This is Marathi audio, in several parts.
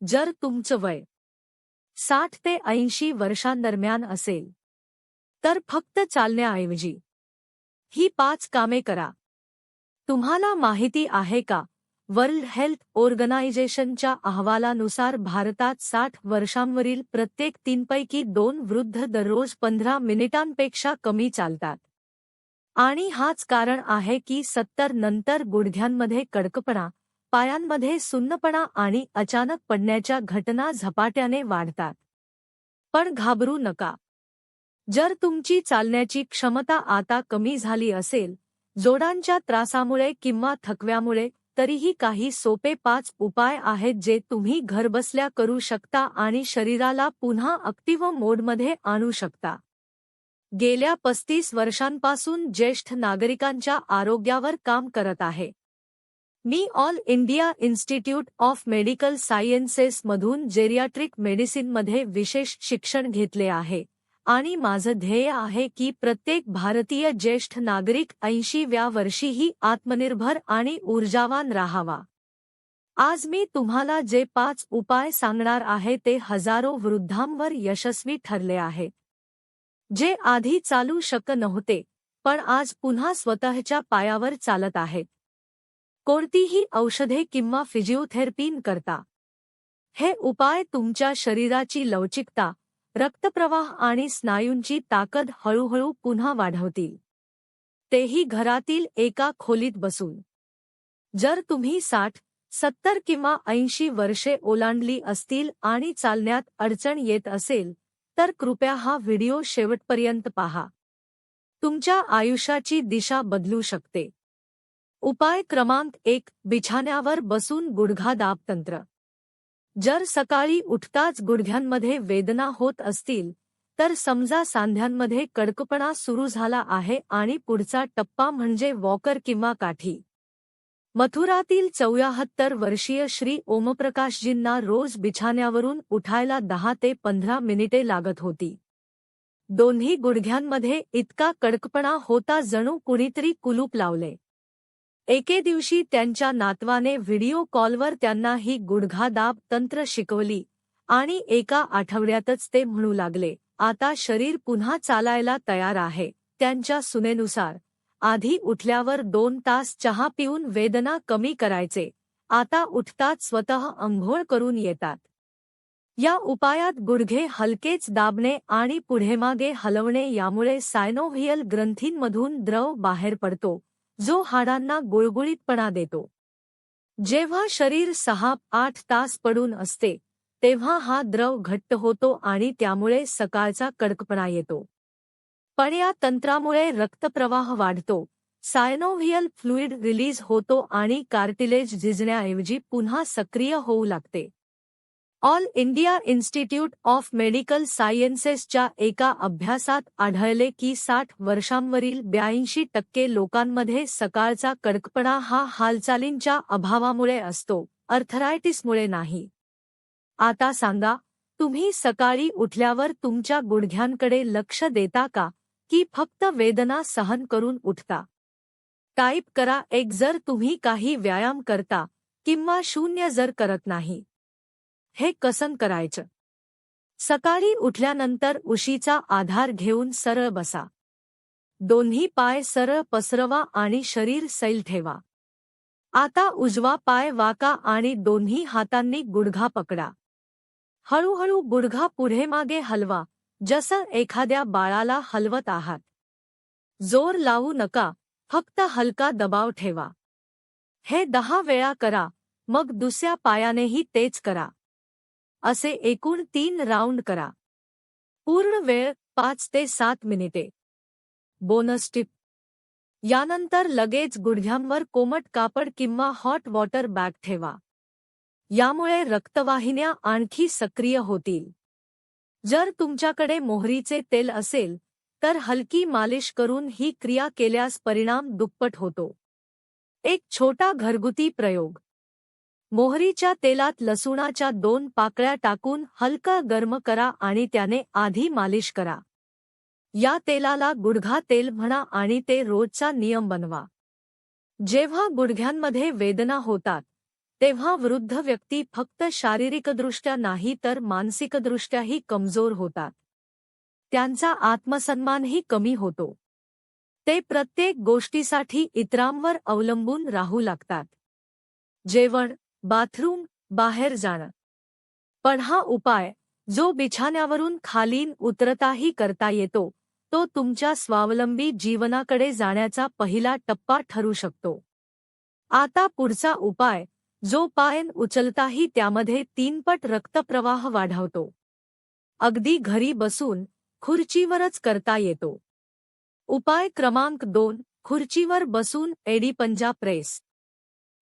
जर तुमचं वय 60 ते 80 वर्षांदरम्यान असेल तर फक्त चालण्याऐवजी ही 5 कामे करा. तुम्हाला माहिती आहे का, वर्ल्ड हेल्थ ऑर्गनायझेशनच्या अहवालानुसार भारतात 60 वर्षांवरील प्रत्येक 3 पैकी 2 वृद्ध दररोज 15 मिनिटांपेक्षा कमी चालतात. आणि हाच कारण आहे की 70 नंतर गुडघ्यांमध्ये कडकपणा, पायांमध्ये सुन्नपणा आणि अचानक पडण्याच्या घटना झपाट्याने वाढतात. पण घाबरू नका. जर तुमची चालण्याची क्षमता आता कमी झाली असेल, जोडांच्या त्रासामुळे किंवा थकव्यामुळे, तरीही काही सोपे 5 उपाय आहेत जे तुम्ही घरबसल्या करू शकता आणि शरीराला पुन्हा ॲक्टिव्ह मोडमध्ये आणू शकता. गेल्या 35 वर्षांपासून ज्येष्ठ नागरिकांच्या आरोग्यावर काम करत आहे. मी All India Institute of Medical सायन्सेसमधून जेरियाट्रिक मेडिसिनमध्ये विशेष शिक्षण घेतले आहे आणि माझं ध्येय आहे की प्रत्येक भारतीय ज्येष्ठ नागरिक 80व्या वर्षीही आत्मनिर्भर आणि ऊर्जावान राहावा. आज मी तुम्हाला जे 5 उपाय सांगणार आहे ते हजारो वृद्धांवर यशस्वी ठरले आहेत, जे आधी चालू शकत नव्हते पण आज पुन्हा स्वतःच्या पायावर चालत आहेत. कोणतीही औषधे किंवा फिजिओथेरपी न करता. हे उपाय तुमच्या शरीराची लवचिकता, रक्तप्रवाह आणि स्नायूंची ताकद हळूहळू पुन्हा वाढवतील. तेही घरातील एका खोलीत बसून. जर तुम्ही 60, 70 किंवा 80 वर्षे ओलांडली असतील आणि चालण्यात अडचण येत असेल, तर कृपया हा व्हिडिओ शेवटपर्यंत पहा. तुमच्या आयुष्याची दिशा बदलू शकते. उपाय क्रमांक 1. बिछाण्यावर बसून गुडघा तंत्र. जर सकाळी उठताच गुडघ्यांमध्ये वेदना होत असतील, तर समजा सांध्यांमध्ये कडकपणा सुरू झाला आहे आणि पुढचा टप्पा म्हणजे वॉकर किंवा काठी. मथुरातील 74 वर्षीय श्री ओमप्रकाशजींना रोज बिछाण्यावरून उठायला 10 ते 15 मिनिटे लागत होती. दोन्ही गुडघ्यांमध्ये इतका कडकपणा होता जणू कुणीतरी कुलूप लावले. एके दिवशी त्यांच्या नातवाने व्हिडिओ कॉलवर त्यांना ही गुडघा तंत्र शिकवली आणि एका आठवड्यातच ते म्हणू लागले, आता शरीर पुन्हा चालायला तयार आहे. त्यांच्या सुनेनुसार, आधी उठल्यावर 2 तास चहा पिऊन वेदना कमी करायचे, आता उठताच स्वतः अंघोळ करून येतात. या उपायात गुडघे हलकेच दाबणे आणि पुढेमागे हलवणे यामुळे सायनोव्हियल ग्रंथींमधून द्रव बाहेर पडतो, जो हाडांना गुळगुळीतपणा देतो. जेव्हा शरीर 6-8 तास पडून असते, तेव्हा हा द्रव घट्ट होतो आणि त्यामुळे सकाळचा कडकपणा येतो. पण या तंत्रामुळे रक्तप्रवाह वाढतो, सायनोव्हियल फ्लुइड रिलीज होतो आणि कार्टिलेज झिजण्याऐवजी पुन्हा सक्रिय होऊ लागते. All India Institute of Medical सायन्सेसच्या एका अभ्यासात आढळले की 60 वर्षांवरील 82% लोकांमध्ये सकाळचा कडकपणा हा हालचालींच्या अभावामुळे असतो, अर्थरायटिसमुळे नाही. आता सांगा, तुम्ही सकाळी उठल्यावर तुमच्या गुडघ्यांकडे लक्ष देता का, की फक्त वेदना सहन करून उठता? टाईप करा 1 जर तुम्ही काही व्यायाम करता, किंवा 0 जर करत नाही. हे कसं करायचं? सकाळी उठल्यानंतर उशीचा आधार घेऊन सरळ बसा. दोन्ही पाय सरळ पसरवा आणि शरीर सैल ठेवा. आता उजवा पाय वाका आणि दोन्ही हातांनी गुडघा पकडा. हळूहळू गुडघा पुढे मागे हलवा, जसं एखाद्या बाळाला हलवत आहात. जोर लावू नका, फक्त हलका दबाव ठेवा. हे 10 वेळा करा, मग दुसऱ्या पायानेही तेच करा. असे एकूण 3 राऊंड करा. पूर्ण वेळ 5 ते 7 मिनिटे. बोनस टिप: यानंतर लगेच गुडघ्यांवर कोमट कापड किंवा हॉट वॉटर बॅग ठेवा. यामुळे रक्तवाहिन्या आणखी सक्रिय होतील. जर तुमच्याकडे मोहरीचे तेल असेल, तर हलकी मालिश करून ही क्रिया केल्यास परिणाम दुप्पट होतो. एक छोटा घरगुती प्रयोग: मोहरीच्या तेलात लसूणाच्या 2 पाकळ्या टाकून हलका गरम करा आणि त्याने आधी मालिश करा. या तेलाला गुडघा तेल म्हणा आणि ते रोजचा नियम बनवा. जेव्हा गुडघ्यांमध्ये वेदना होतात, तेव्हा वृद्ध व्यक्ती फक्त शारीरिकदृष्ट्या नाही तर मानसिकदृष्ट्याही कमजोर होतात. त्यांचा आत्मसन्मानही कमी होतो. ते प्रत्येक गोष्टीसाठी इतरांवर अवलंबून राहू लागतात. जेवण, बाथरूम, बाहेर जाणं. पण हा उपाय, जो बिछाण्यावरून खालीन उतरताही करता येतो, तो तुमच्या स्वावलंबी जीवनाकडे जाण्याचा पहिला टप्पा ठरू शकतो. आता पुढचा उपाय, जो पायन उचलताही त्यामध्ये 3 पट रक्तप्रवाह वाढवतो. अगदी घरी बसून, खुर्चीवरच करता येतो. उपाय क्रमांक 2, खुर्चीवर बसून एडीपंजा प्रेस.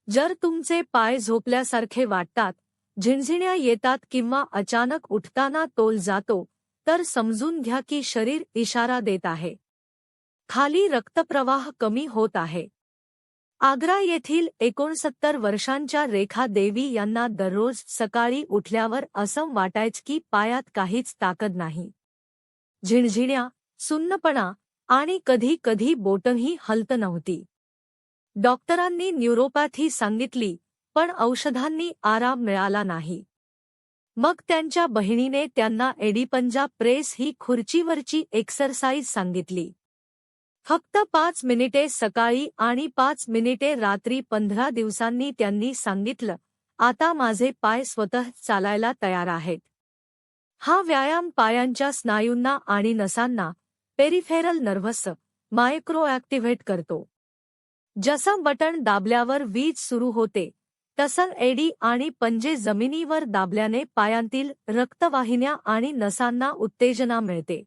जर तुमचे पाय झोपल्यासारखे वाटतात, झिणझिण्या येतात किंवा अचानक उठताना तोल जातो, तर समजून घ्या की शरीर इशारा देत आहे. खाली रक्तप्रवाह कमी होत आहे. आग्रा येथील 69 वर्षांच्या रेखा देवी यांना दररोज सकाळी उठल्यावर असं वाटायचं की पायात काहीच ताकद नाही. झिणझिण्या, सुन्नपणा आणि कधी-कधी बोटंही हलत नव्हती. डॉक्टरांनी न्यूरोपॅथी सांगितली, पण औषधांनी आराम मिळाला नाही. मग त्यांच्या बहिणीने त्यांना एडीपंजा प्रेस ही खुर्चीवरची एक्सरसाइज सांगितली. फक्त 5 मिनिटे सकाळी आणि 5 मिनिटे रात्री 15 दिवसांनी त्यांनी सांगितलं, आता माझे पाय स्वतः चालायला तयार आहेत. हा व्यायाम पायांच्या स्नायूंना आणि नसांना, पेरिफेरल नर्व्हस मायक्रो ॲक्टिव्हेट करतो. जसं बटण दाबल्यावर वीज सुरू होते, तसं एडी आणि पंजे जमिनीवर दाबल्याने पायांतील रक्तवाहिन्या आणि नसांना उत्तेजना मिळते.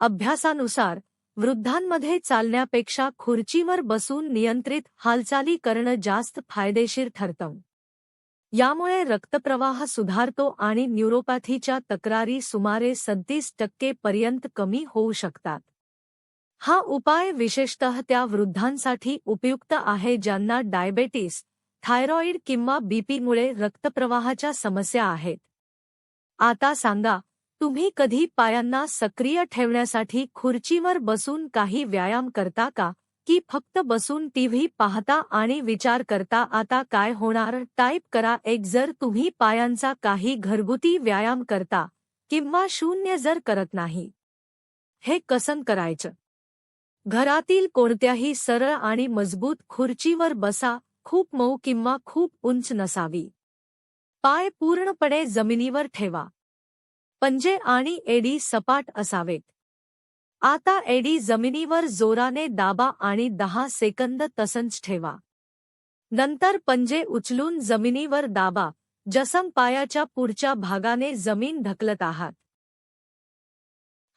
अभ्यासानुसार, वृद्धांमध्ये चालण्यापेक्षा खुर्चीवर बसून नियंत्रित हालचाली करणं जास्त फायदेशीर ठरतं. यामुळे रक्तप्रवाह सुधारतो आणि न्यूरोपॅथीच्या तक्रारी सुमारे 37% पर्यंत कमी होऊ शकतात. हा उपाय विशेषतः त्या वृद्धांसाठी उपयुक्त आहे ज्यांना डायबेटिस, थायरॉईड किंवा बीपीमुळे रक्तप्रवाहाच्या समस्या आहेत. आता सांगा, तुम्ही कधी पायांना सक्रिय ठेवण्यासाठी खुर्चीवर बसून काही व्यायाम करता का, की फक्त बसून टीव्ही पाहता आणि विचार करता आता काय होणार? टाईप करा 1 जर तुम्ही पायांचा काही घरगुती व्यायाम करता, किंवा 0 जर करत नाही. हे कसं करायचं? घरातील कोणत्याही सरळ आणि मजबूत खुर्चीवर बसा, खूप मऊ किंवा खूप उंच नसावी. पाय पूर्णपणे जमिनीवर ठेवा. पंजे आणि एडी सपाट असावेत. आता एडी जमिनीवर जोराने दाबा आणि 10 सेकंद तसंच ठेवा. नंतर पंजे उचलून जमिनीवर दाबा, जसं पायाच्या पुढच्या भागाने जमीन ढकलत आहात.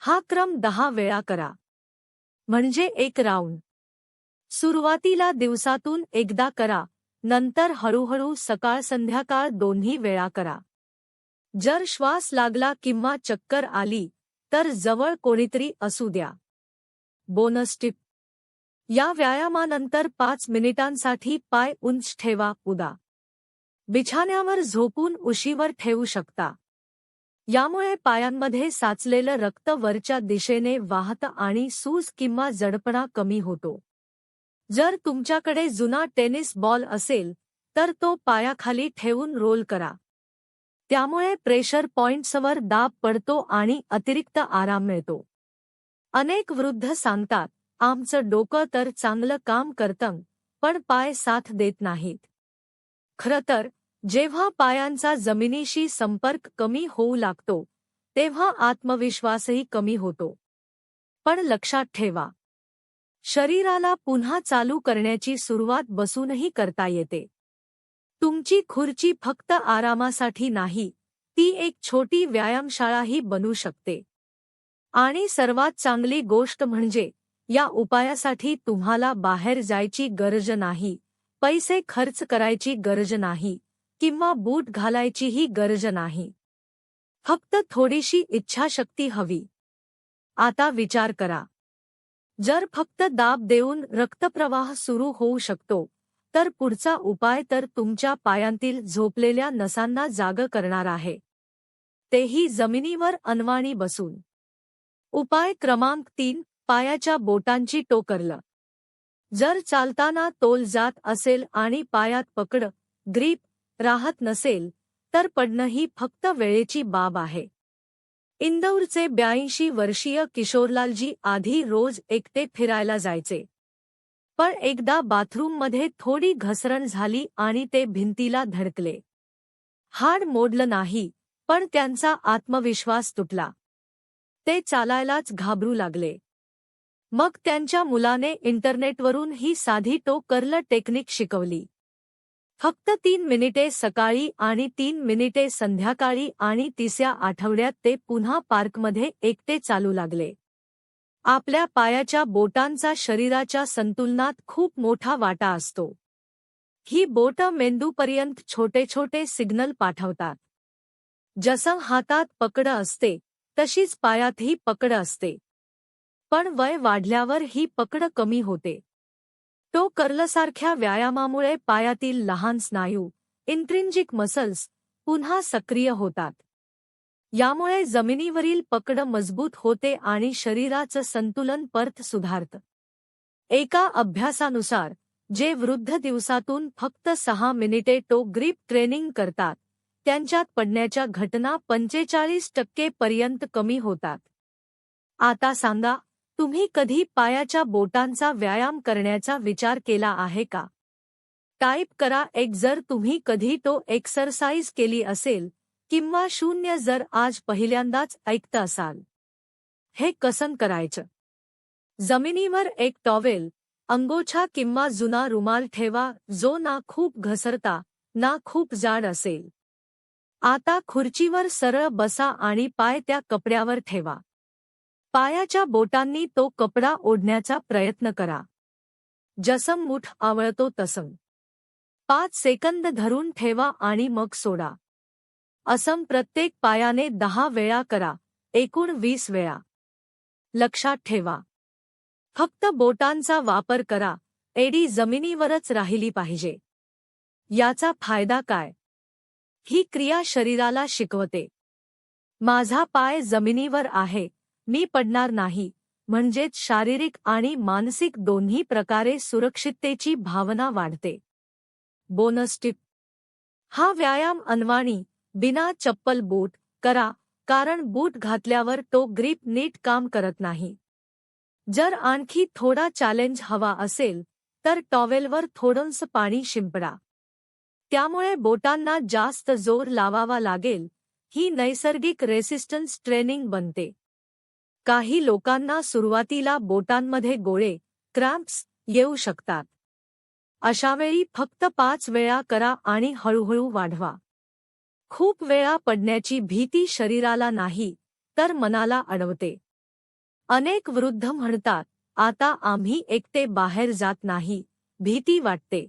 हा क्रम 10 वेळा करा. म्हणजे 1 राऊंड. सुरुवातीला दिवसातून एकदा करा, नंतर हळूहळू सकाळ संध्याकाळ दोन्ही वेळा करा. जर श्वास लागला किंवा चक्कर आली, तर जवळ कोणीतरी असू द्या. बोनस टिप: या व्यायामानंतर 5 मिनिटांसाठी पाय उंच ठेवा. उदा. बिछाण्यावर झोपून उशीवर ठेवू शकता. यामुळे पायांमध्ये साचलेलं रक्त वरच्या दिशेने वाहतं आणि सूज किंवा जडपणा कमी होतो. जर तुमच्याकडे जुना टेनिस बॉल असेल, तर तो पायाखाली ठेवून रोल करा. त्यामुळे प्रेशर पॉइंट्सवर दाब पडतो आणि अतिरिक्त आराम मिळतो. अनेक वृद्ध सांगतात, आमचं डोकं तर चांगलं काम करतं, पण पाय साथ देत नाहीत. खरं तर, जेव्हा पायांचा जमिनीशी संपर्क कमी होऊ लागतो, तेव्हा आत्मविश्वासही कमी होतो. पण लक्षात ठेवा, शरीराला पुन्हा चालू करण्याची सुरुवात बसूनही करता येते. तुमची खुर्ची फक्त आरामासाठी नाही, ती एक छोटी व्यायामशाळाही बनू शकते. आणि सर्वात चांगली गोष्ट म्हणजे, या उपायासाठी तुम्हाला बाहेर जायची गरज नाही, पैसे खर्च करायची गरज नाही, किंवा बूट घालायचीही गरज नाही. फक्त थोडीशी इच्छाशक्ती हवी. आता विचार करा, जर फक्त दाब देऊन रक्तप्रवाह सुरू होऊ शकतो, तर पुढचा उपाय तर तुमच्या पायांतील झोपलेल्या नसांना जाग करणार आहे. तेही जमिनीवर अनवाणी बसून. उपाय क्रमांक 3, पायाच्या बोटांची टोकरलं. जर चालताना तोल जात असेल आणि पायात पकड, ग्रीप राहत नसेल तर पडणं ही फक्त वेळेची बाब आहे. इंदौरचे 82 वर्षीय किशोरलालजी आधी रोज एकटे फिरायला जायचे. पण एकदा बाथरूममध्ये थोडी घसरण झाली आणि ते भिंतीला धडकले. हाड मोडलं नाही, पण त्यांचा आत्मविश्वास तुटला. ते चालायलाच घाबरू लागले. मग त्यांच्या मुलाने इंटरनेटवरून ही साधी टो कर्ल टेक्निक शिकवली. फक्त 3 मिनिटे सकाळी आणि 3 मिनिटे संध्याकाळी आणि तिसऱ्या आठवड्यात ते पुन्हा पार्कमध्ये एकटे चालू लागले. आपल्या पायाच्या बोटांचा शरीराच्या संतुलनात खूप मोठा वाटा असतो. ही बोटं मेंदूपर्यंत छोटे छोटे सिग्नल पाठवतात. जसं हातात पकड असते तशीच पायातही पकड असते. पण वय वाढल्यावर ही पकड कमी होते. टो कर्लसारख्या व्यायामामुळे पायातील लहान स्नायू, इंट्रिन्सिक मसल्स, पुन्हा सक्रिय होतात. यामुळे जमिनीवरील पकड मजबूत होते आणि शरीराचं संतुलन परत सुधारतं. एका अभ्यासानुसार जे वृद्ध दिवसातून फक्त 6 मिनिटे टो ग्रिप ट्रेनिंग करतात, त्यांच्यात पडण्याच्या घटना 45% पर्यंत कमी होतात. आता सांगा, तुम्ही कधी पायाच्या बोटांचा व्यायाम करण्याचा विचार केला आहे का? टाईप करा 1 जर तुम्ही कधी टो एक्सरसाइज केली असेल, किंवा 0 जर आज पहिल्यांदाच ऐकत असाल. हे कसं करायचं? जमिनीवर एक टॉवेल, अंगोछा किंवा जुना रुमाल ठेवा जो ना खूप घसरता ना खूप जाड असेल. आता खुर्चीवर सरळ बसा आणि पाय त्या कपड्यावर ठेवा. पायाच्या बोटांनी तो कपडा ओढण्याचा प्रयत्न करा. जसं मूठ आवळतो तसं. 5 सेकंद धरून ठेवा आणि मग सोडा. असं प्रत्येक पायाने 10 वेळा करा, एकूण 20 वेळा. लक्षात ठेवा, फक्त बोटांचा वापर करा, एडी जमिनीवरच राहिली पाहिजे. याचा फायदा काय? ही क्रिया शरीराला शिकवते, माझा पाय जमिनीवर आहे, मी पडणार नाही, म्हणजेच शारीरिक आणि मानसिक दोन्ही प्रकारे सुरक्षिततेची भावना वाढते. बोनस टिप: हा व्यायाम अनवाणी, बिना चप्पल बूट करा, कारण बूट घातल्यावर तो ग्रिप नीट काम करत नाही. जर आणखी थोडा चॅलेंज हवा असेल तर टॉवेलवर थोडंसं पाणी शिंपडा. त्यामुळे बोटांना जास्त जोर लावावा लागेल. ही नैसर्गिक रेसिस्टन्स ट्रेनिंग बनते. काही लोकांना सुरुवातीला बोटांमध्ये गोळे, क्रॅम्प्स येऊ शकतात. अशावेळी फक्त 5 वेळा करा आणि हळूहळू वाढवा. खूप वेळा पडण्याची भीती शरीराला नाही तर मनाला अडवते. अनेक वृद्ध म्हणतात, आता आम्ही एकटे बाहेर जात नाही, भीती वाटते.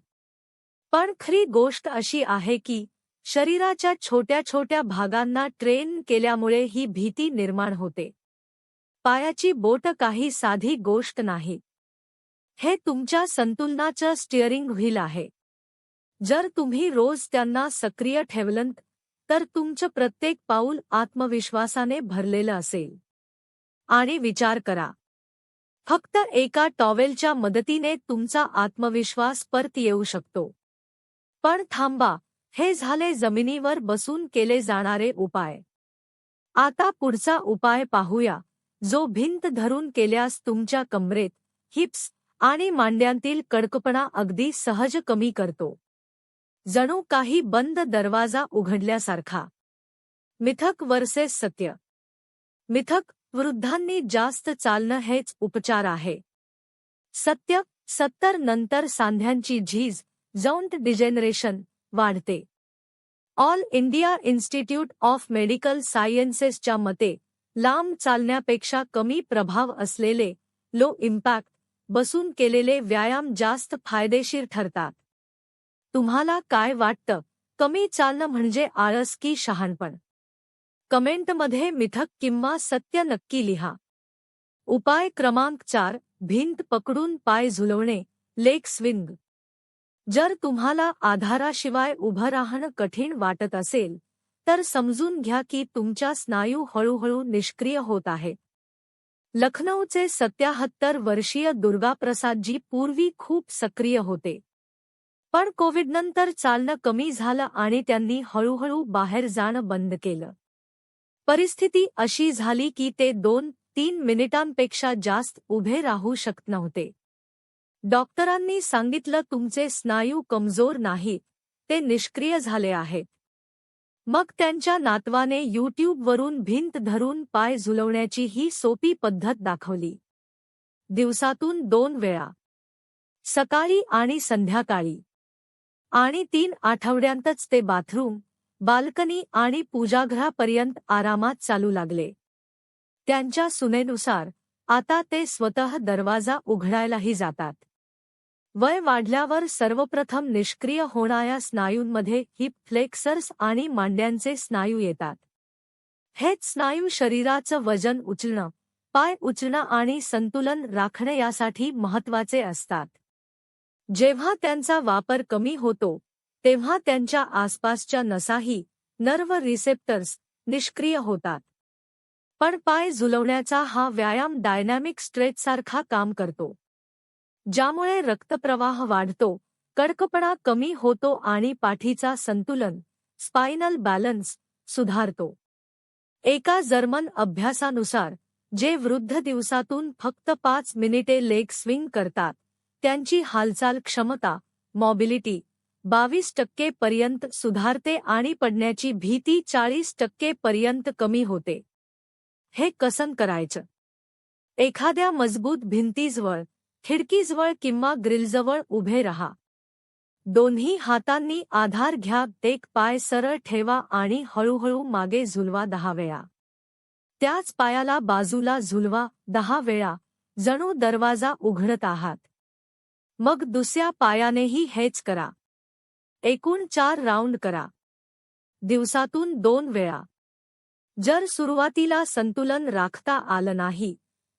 पण खरी गोष्ट अशी आहे की शरीराच्या छोट्या छोट्या भागांना ट्रेन केल्यामुळे ही भीती निर्माण होते. पायाची बोट काही साधी गोष्ट नाही. हे तुमच्या संतुलनाचं स्टीअरिंग व्हील आहे. जर तुम्ही रोज त्यांना सक्रिय ठेवलंत तर तुमचं प्रत्येक पाऊल आत्मविश्वासाने भरलेलं असेल. आणि विचार करा, फक्त एका टॉवेलच्या मदतीने तुमचा आत्मविश्वास परत येऊ शकतो. पण थांबा, हे झाले जमिनीवर बसून केले जाणारे उपाय. आता पुढचा उपाय पाहूया, जो भिंत धरून केल्यास तुमच्या कमरेत, हिप्स आणि मांड्यांतील कडकपणा अगदी सहज कमी करतो. जणू काही बंद दरवाजा उघडल्यासारखा. मिथक वर्सेस सत्य. मिथक: वृद्धांनी जास्त चालणं हेच उपचार आहे. सत्य: 70 नंतर सांध्यांची झीज, जॉइंट डिजेनरेशन, वाढते. All India Institute of Medical सायन्सेसच्या मते लांब चालण्यापेक्षा कमी प्रभाव असलेले, लो इम्पॅक्ट, बसून केलेले व्यायाम जास्त फायदेशीर ठरतात. तुम्हाला काय वाटतं, कमी चालणं म्हणजे आळस की शहाणपण? कमेंटमध्ये मिथक किंवा सत्य नक्की लिहा. उपाय क्रमांक 4: भिंत पकडून पाय झुलवणे, लेग स्विंग. जर तुम्हाला आधाराशिवाय उभं राहणं कठीण वाटत असेल तर समजून घ्या की तुमच्या स्नायू हळूहळू निष्क्रिय होत आहेत. लखनौचे 77 वर्षीय दुर्गाप्रसादजी पूर्वी खूप सक्रिय होते. पण कोविडनंतर चालणं कमी झालं आणि त्यांनी हळूहळू बाहेर जाणं बंद केलं. परिस्थिती अशी झाली की ते 2-3 मिनिटांपेक्षा जास्त उभे राहू शकत नव्हते. डॉक्टरांनी सांगितलं तुमचे स्नायू कमजोर नाहीत, ते निष्क्रिय झाले आहेत. मग त्यांच्या नातवाने यूट्यूबवरून भिंत धरून पाय झुलवण्याची ही सोपी पद्धत दाखवली. दिवसातून 2 वेळा, सकाळी आणि संध्याकाळी. आणि 3 आठवड्यांतच ते बाथरूम, बाल्कनी आणि पूजागृहापर्यंत आरामात चालू लागले. त्यांच्या सुनेनुसार आता ते स्वतः दरवाजा उघडायलाही जातात. वय वाढल्यावर सर्वप्रथम निष्क्रिय होणाऱ्या स्नायूंमध्ये हिप फ्लेक्सर्स आणि मांड्यांचे स्नायू येतात. हेच स्नायू शरीराचं वजन उचलणं, पाय उचलणं आणि संतुलन राखणं यासाठी महत्त्वाचे असतात. जेव्हा त्यांचा वापर कमी होतो, तेव्हा त्यांच्या आसपासच्या नसाही, नर्व रिसेप्टर्स, निष्क्रिय होतात. पण पाय झुलवण्याचा हा व्यायाम डायनॅमिक स्ट्रेचसारखा काम करतो, ज्यामुळे रक्तप्रवाह वाढतो, कडकपणा कमी होतो आणि पाठीचा संतुलन, स्पायनल बॅलन्स, सुधारतो. एका जर्मन अभ्यासानुसार, जे वृद्ध दिवसातून फक्त 5 मिनिटे लेग स्विंग करतात, त्यांची हालचाल क्षमता, मॉबिलिटी, 22% पर्यंत सुधारते आणि पडण्याची भीती 40% पर्यंत कमी होते. हे कसं करायचं? एखाद्या मजबूत भिंतीजवळ, खिडकीजवळ किंवा ग्रिलजवळ उभे रहा. दोन्ही हातांनी आधार घ्या, एक पाय सरळ ठेवा आणि हळूहळू मागे झुलवा 10 वेळा. त्याच पायाला बाजूला झुलवा 10 वेळा, जणू दरवाजा उघडत आहात. मग दुसऱ्या पायानेही हेच करा. एकूण 4 राऊंड करा. दिवसातून 2 वेळा. जर सुरुवातीला संतुलन राखता आलं नाही,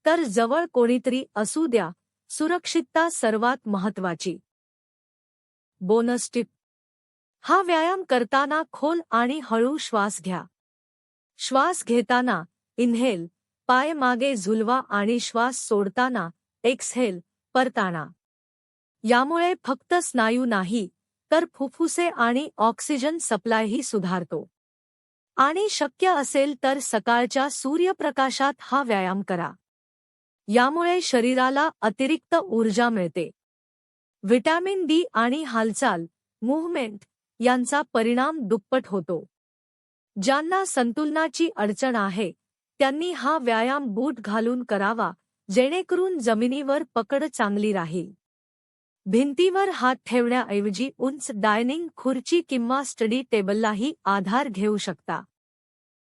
तर जवळ कोणीतरी असू द्या. सुरक्षितता सर्वात महत्त्वाची. बोनस टिप: हा व्यायाम करताना खोल आणि हळू श्वास घ्या. श्वास घेताना इन्हेल, पाय मागे झुलवा आणि श्वास सोडताना एक्सहेल, परताना. यामुळे फक्त स्नायू नाही, तर फुफ्फुसे आणि ऑक्सिजन सप्लायही सुधारतो. आणि शक्य असेल तर सकाळच्या सूर्यप्रकाशात हा व्यायाम करा. यामुळे शरीराला अतिरिक्त ऊर्जा मिळते. व्हिटॅमिन डी आणि हालचाल, मूव्हमेंट, यांचा परिणाम दुप्पट होतो. ज्यांना संतुलनाची अडचण आहे, त्यांनी हा व्यायाम बूट घालून करावा, जेणेकरून जमिनीवर पकड चांगली राहील. भिंतीवर हात ठेवण्याऐवजी उंच डायनिंग खुर्ची किंवा स्टडी टेबललाही आधार घेऊ शकता.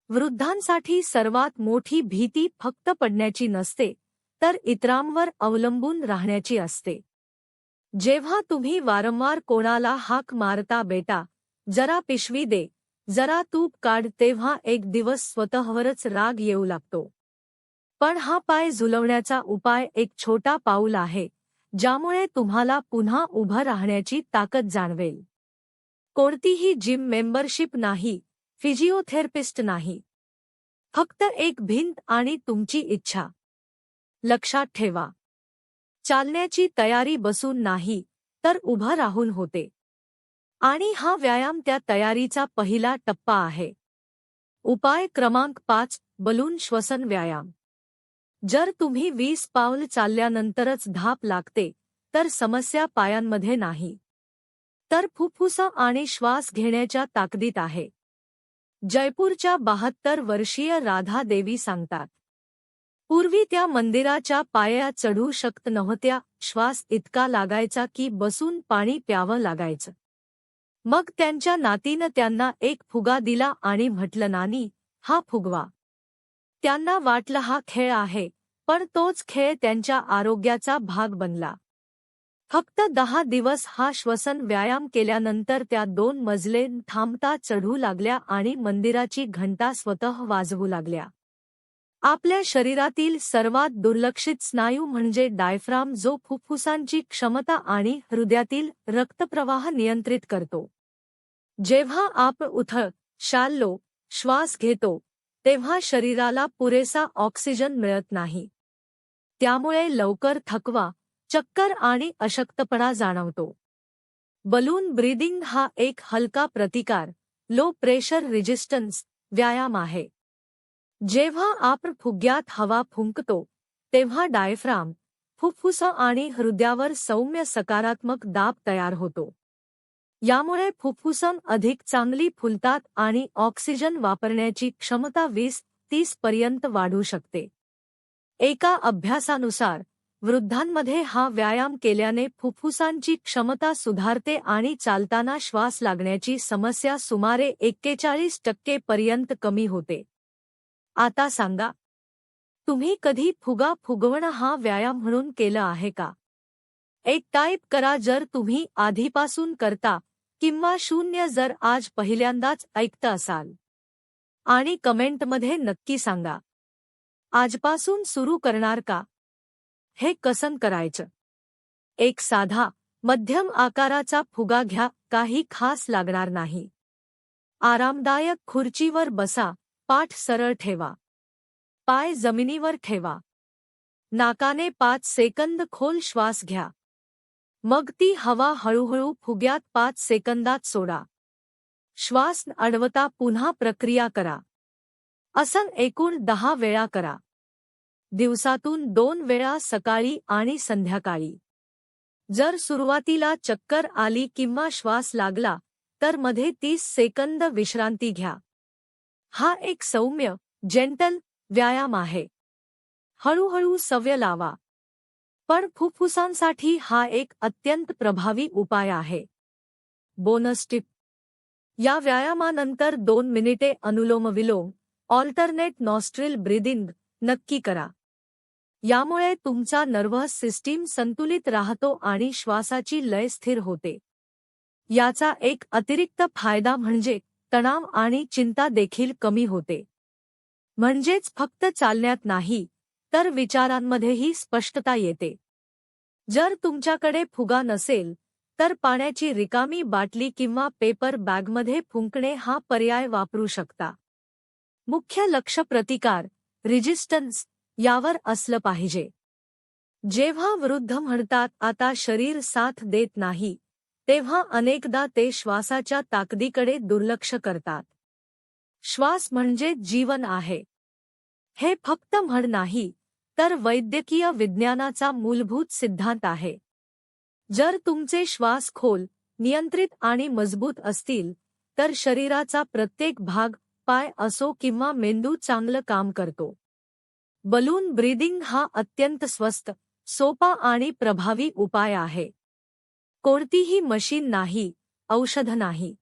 वृद्धांसाठी सर्वात मोठी भीती फक्त पडण्याची नसते, तर इतरांवर अवलंबून राहण्याची असते. जेव्हा तुम्ही वारंवार कोणाला हाक मारता, बेटा, जरा पिशवी दे, जरा तूप काढ, तेव्हा एक दिवस स्वतःवरच राग येऊ लागतो. पण हा पाय झुलवण्याचा उपाय एक छोटा पाऊल आहे, ज्यामुळे तुम्हाला पुन्हा उभं राहण्याची ताकद जाणवेल. कोणतीही जिम मेंबरशिप नाही, फिजिओथेरपिस्ट नाही. फक्त एक भिंत आणि तुमची इच्छा. लक्षात ठेवा, चालण्याची तयारी बसून नाही, तर उभं राहून होते. आणि हा व्यायाम त्या तयारीचा पहिला टप्पा आहे. उपाय क्रमांक 5: बलून श्वसन व्यायाम. जर तुम्ही 20 पाऊल चालल्यानंतरच धाप लागते, तर समस्या पायांमध्ये नाही, तर फुफ्फुसं आणि श्वास घेण्याच्या ताकदीत आहे. जयपूरच्या 72 वर्षीय राधा देवी सांगतात, पूर्वी त्या मंदिराच्या पायऱ्या चढू शकत नव्हत्या. श्वास इतका लागायचा की बसून पाणी प्यावं लागायचं. मग त्यांच्या नातीनं त्यांना एक फुगा दिला आणि म्हटलं, नानी, हा फुगवा. त्यांना वाटलं हा खेळ आहे, पण तोच खेळ त्यांच्या आरोग्याचा भाग बनला. फक्त 10 दिवस हा श्वसन व्यायाम केल्यानंतर त्या 2 मजले थांबता चढू लागल्या आणि मंदिराची घंटा स्वतः वाजवू लागल्या. आपल्या शरीरातील सर्वात दुर्लक्षित स्नायू म्हणजे डायफ्राम, जो फुफ्फुसांची क्षमता आणि हृदयातील रक्तप्रवाह नियंत्रित करतो. जेव्हा आपण शाल्लो श्वास घेतो, तेव्हा शरीराला पुरेसा ऑक्सिजन मिळत नाही. त्यामुळे लवकर थकवा, चक्कर आणि अशक्तपणा जाणवतो. बलून ब्रीदिंग हा एक हलका प्रतिकार, लो प्रेशर रेजिस्टन्स व्यायाम आहे. जेव्हा आपण फुग्यात हवा फुंकतो तेव्हा डायफ्राम, फुफ्फुस आणि हृदयावर सौम्य सकारात्मक दाब तयार होतो. यामुळे फुफ्फुसं अधिक चांगली फुलतात आणि ऑक्सिजन वापरण्याची क्षमता 20-30 पर्यंत वाढू शकते. एका अभ्यासानुसार वृद्धांमध्ये हा व्यायाम केल्याने फुफ्फुसांची क्षमता सुधारते आणि चालताना श्वास लागण्याची समस्या सुमारे 41% पर्यंत कमी होते. आता सांगा, तुम्ही कधी फुगा फुगवणं हा व्यायाम म्हणून केलं आहे का? एक टाईप करा जर तुम्ही आधीपासून करता, किंवा 0 जर आज पहिल्यांदाच ऐकत असाल. आणि कमेंटमध्ये नक्की सांगा, आजपासून सुरू करणार का? हे कसं करायचं? एक साधा, मध्यम आकाराचा फुगा घ्या, काही खास लागणार नाही. आरामदायक खुर्चीवर बसा, पाठ सरळ ठेवा. पाय जमिनीवर ठेवा. नाकाने 5 सेकंद खोल श्वास घ्या. मग ती हवा हळूहळू फुग्यात 5 सेकंदात सोडा. श्वास अडवता पुन्हा प्रक्रिया करा. असं एकूण 10 वेळा करा. दिवसातून 2 वेळा सकाळी आणि संध्याकाळी. जर सुरुवातीला चक्कर आली किंवा श्वास लागला तर मध्ये 30 सेकंद विश्रांती घ्या. हा एक सौम्य, जेंटल व्यायाम आहे. हळूहळू सवय लावा. पण फुफ्फुसांसाठी हा एक अत्यंत प्रभावी उपाय आहे. बोनस टिप: या व्यायामानंतर 2 मिनिटे अनुलोमविलोम, ऑल्टरनेट नॉस्ट्रिल ब्रीदिंग नक्की करा. यामुळे तुमचा नर्व्हस सिस्टीम संतुलित राहतो आणि श्वासाची लय स्थिर होते. याचा एक अतिरिक्त फायदा म्हणजे तणाव आणि चिंता देखील कमी होते. म्हणजेच फक्त चालण्यात नाही, तर विचारांमध्येही स्पष्टता येते. जर तुमच्याकडे फुगा नसेल तर पाण्याची रिकामी बाटली किंवा पेपर बॅगमध्ये फुंकणे हा पर्याय वापरू शकता. मुख्य लक्ष प्रतिकार, रेजिस्टन्स यावर असलं पाहिजे. जेव्हा वृद्ध म्हणतात आता शरीर साथ देत नाही, तेव्हा अनेकदा ते श्वासाच्या ताकदीकडे दुर्लक्ष करतात. श्वास म्हणजे जीवन आहे. हे फक्त म्हण नाही, तर वैद्यकीय विज्ञानाचा मूलभूत सिद्धांत आहे. जर तुमचे श्वास खोल, नियंत्रित आणि मजबूत असतील, तर शरीराचा प्रत्येक भाग, पाय असो किंवा मेंदू चांगलं काम करतो. बलून ब्रीदिंग हा अत्यंत स्वस्त, सोपा आणि प्रभावी उपाय आहे. कोणतीही मशीन नाही, औषध नाही.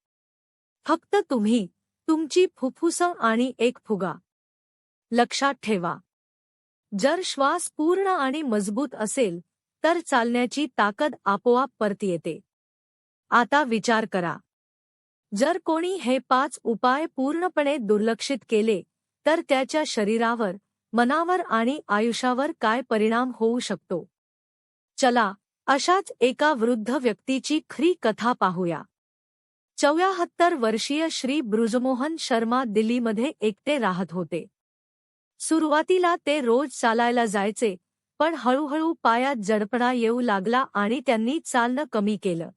फक्त तुम्ही, तुमची फुफ्फुसं आणि एक फुगा. लक्षात ठेवा, जर श्वास पूर्ण आणि मजबूत असेल तर चालण्याची ताकद आपोआप परत येते. आता विचार करा, जर कोणी हे 5 उपाय पूर्णपणे दुर्लक्षित केले तर त्याच्या शरीरावर, मनावर आणि आयुष्यावर काय परिणाम होऊ शकतो? चला, अशाच एका वृद्ध व्यक्तीची खरी कथा पाहूया. 74 वर्षीय श्री बृजमोहन शर्मा दिल्लीमध्ये एकटे राहत होते. सुरुवातीला ते रोज चालायला जायचे, पण हळूहळू पायात जडपणा येऊ लागला आणि त्यांनी चालणं कमी केलं.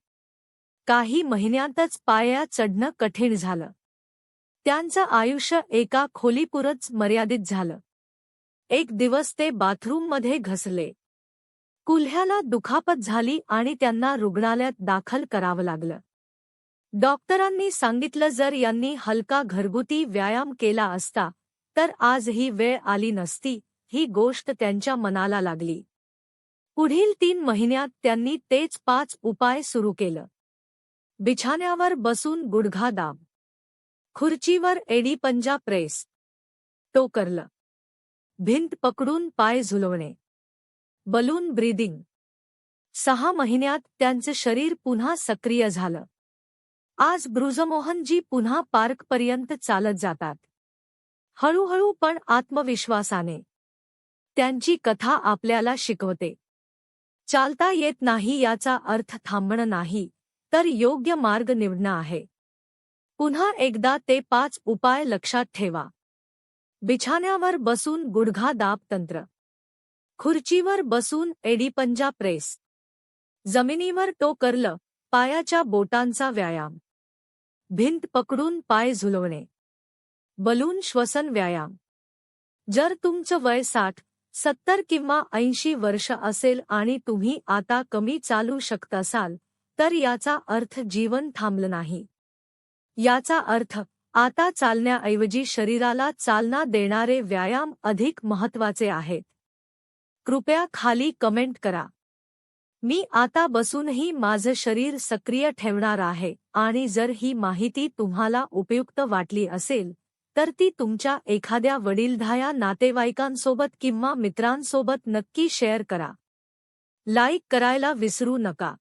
काही महिन्यांतच पायऱ्या चढणं कठीण झालं. त्यांचं आयुष्य एका खोलीपुरतं मर्यादित झालं. एक दिवस ते बाथरूममध्ये घसरले. गुडघ्याला दुखापत झाली आणि त्यांना रुग्णालयात दाखल करावं लागलं. डॉक्टरांनी सांगितलं जर यांनी हलका घरगुती व्यायाम केला असता तर आज ही वेळ आली नसती. ही गोष्ट त्यांच्या मनाला लागली. पुढील 3 महिन्यात त्यांनी तेच 5 उपाय सुरू केलं. बिछाण्यावर बसून गुडघा दाब, खुर्चीवर एडी पंजा प्रेस, टोकरलं, भिंत पकडून पाय झुलवणे, बलून ब्रीदिंग. 6 महिन्यात त्यांचं शरीर पुन्हा सक्रिय झालं. आज बृजमोहनजी पुन्हा पार्कपर्यंत चालत जातात. हळूहळू पण आत्मविश्वासाने. त्यांची कथा आपल्याला शिकवते, चालता येत नाही याचा अर्थ थांबणं नाही, तर योग्य मार्ग निवडणं आहे. पुन्हा एकदा ते 5 उपाय लक्षात ठेवा. बिछाण्यावर बसून गुडघा दाब तंत्र, खुर्चीवर बसून एडीपंजा प्रेस, जमिनीवर टोकरलं, पायाच्या बोटांचा व्यायाम, भिंत पकडून पाय झुलवणे, बलून श्वसन व्यायाम. जर तुमचं वय 60, 70 किंवा 80 वर्ष असेल आणि तुम्ही आता कमी चालू शकत असाल, तर याचा अर्थ जीवन थांबलं नाही. याचा अर्थ आता चालण्याऐवजी शरीराला चालना देणारे व्यायाम अधिक महत्त्वाचे आहेत. कृपया खाली कमेंट करा, मी आता बसूनही माझं शरीर सक्रिय ठेवणार आहे. आणि जर ही माहिती तुम्हाला उपयुक्त वाटली असेल तर ती तुमच्या एखाद्या वडीलधाऱ्या नातेवाईकांसोबत किंवा मित्रांसोबत नक्की शेअर करा. लाईक करायला विसरू नका.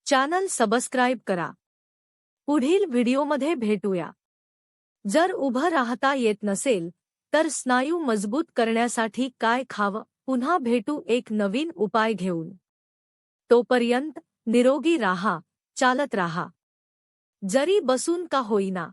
चॅनल सबस्क्राईब करा. पुढील व्हिडिओमध्ये भेटूया. जर उभं राहता येत नसेल तर स्नायू मजबूत करण्यासाठी काय खावं? पुन्हा भेटू एक नवीन उपाय घेऊन. तोपर्यंत निरोगी राहा, चालत राहा. जरी बसून का होईना.